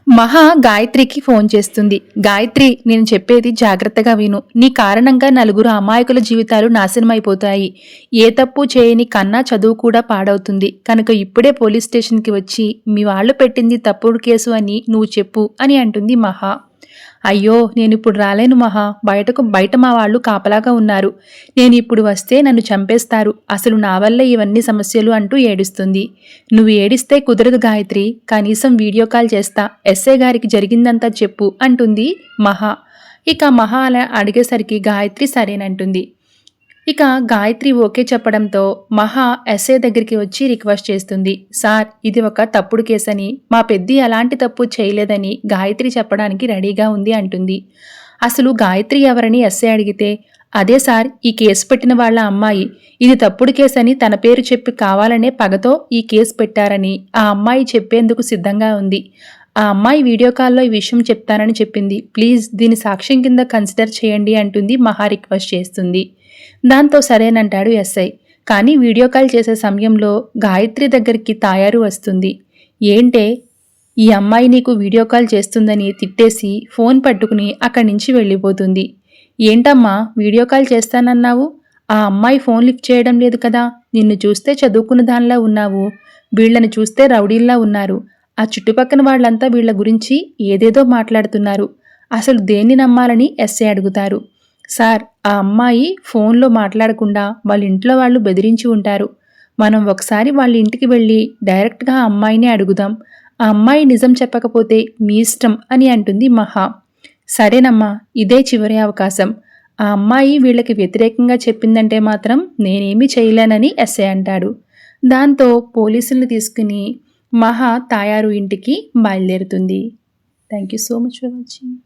మహా గాయత్రికి ఫోన్ చేస్తుంది. గాయత్రి, నేను చెప్పేది జాగ్రత్తగా విను. నీ కారణంగా నలుగురు అమాయకుల జీవితాలు నాశనమైపోతాయి. ఏ తప్పు చేయని కన్నా చదువు కూడా పాడవుతుంది. కనుక ఇప్పుడే పోలీస్ స్టేషన్కి వచ్చి మీ వాళ్ళు పెట్టింది తప్పుడు కేసు అని నువ్వు చెప్పు అని అంటుంది మహా. అయ్యో, నేనిప్పుడు రాలేను మహా. బయట మా వాళ్ళు కాపలాగా ఉన్నారు. నేనిప్పుడు వస్తే నన్ను చంపేస్తారు. అసలు నా వల్లే ఇవన్నీ సమస్యలు అంటూ ఏడుస్తుంది. నువ్వు ఏడిస్తే కుదరదు గాయత్రి. కనీసం వీడియో కాల్ చేస్తా. ఎస్ఐ గారికి జరిగిందంతా చెప్పు అంటుంది మహా. ఇక మహా అలా అడిగేసరికి గాయత్రి సరేనంటుంది. ఇక గాయత్రి ఓకే చెప్పడంతో మహా ఎస్ఐ దగ్గరికి వచ్చి రిక్వెస్ట్ చేస్తుంది. సార్, ఇది ఒక తప్పుడు కేసని, మా పెద్ది అలాంటి తప్పు చేయలేదని గాయత్రి చెప్పడానికి రెడీగా ఉంది అంటుంది. అసలు గాయత్రి ఎవరని ఎస్ఐ అడిగితే, అదే సార్, ఈ కేసు పెట్టిన వాళ్ళ అమ్మాయి. ఇది తప్పుడు కేసని తన పేరు చెప్పి కావాలనే పగతో ఈ కేసు పెట్టారని ఆ అమ్మాయి చెప్పేందుకు సిద్ధంగా ఉంది. ఆ అమ్మాయి వీడియో కాల్లో ఈ విషయం చెప్తానని చెప్పింది. ప్లీజ్ దీని సాక్ష్యం కింద కన్సిడర్ చేయండి అంటుంది మహా రిక్వెస్ట్ చేస్తుంది. దాంతో సరేనంటాడు ఎస్ఐ. కానీ వీడియో కాల్ చేసే సమయంలో గాయత్రి దగ్గరికి తాయారు వస్తుంది. ఏంటే, ఈ అమ్మాయి నీకు వీడియో కాల్ చేస్తుందని తిట్టేసి ఫోన్ పట్టుకుని అక్కడి నుంచి వెళ్ళిపోతుంది. ఏంటమ్మా, వీడియో కాల్ చేస్తానన్నావు? ఆ అమ్మాయి ఫోన్ లిఫ్ట్ చేయడం లేదు కదా. నిన్ను చూస్తే చదువుకున్న దానిలా ఉన్నావు, వీళ్ళని చూస్తే రౌడీల్లా ఉన్నారు. ఆ చుట్టుపక్కన వాళ్ళంతా వీళ్ల గురించి ఏదేదో మాట్లాడుతున్నారు. అసలు దేన్ని నమ్మాలని ఎస్ఐ అడుగుతారు. సార్, ఆ అమ్మాయి ఫోన్లో మాట్లాడకుండా వాళ్ళ ఇంట్లో వాళ్ళు బెదిరించి ఉంటారు. మనం ఒకసారి వాళ్ళ ఇంటికి వెళ్ళి డైరెక్ట్గా ఆ అమ్మాయిని అడుగుదాం. ఆ అమ్మాయి నిజం చెప్పకపోతే మీ ఇష్టం అని అంటుంది మహా. సరేనమ్మా, ఇదే చివరి అవకాశం. ఆ అమ్మాయి వీళ్ళకి వ్యతిరేకంగా చెప్పిందంటే మాత్రం నేనేమీ చేయలేనని ఎస్ఐ అంటాడు. దాంతో పోలీసుల్ని తీసుకుని మహా తాయారు ఇంటికి బయలుదేరుతుంది. Thank you so much for watching.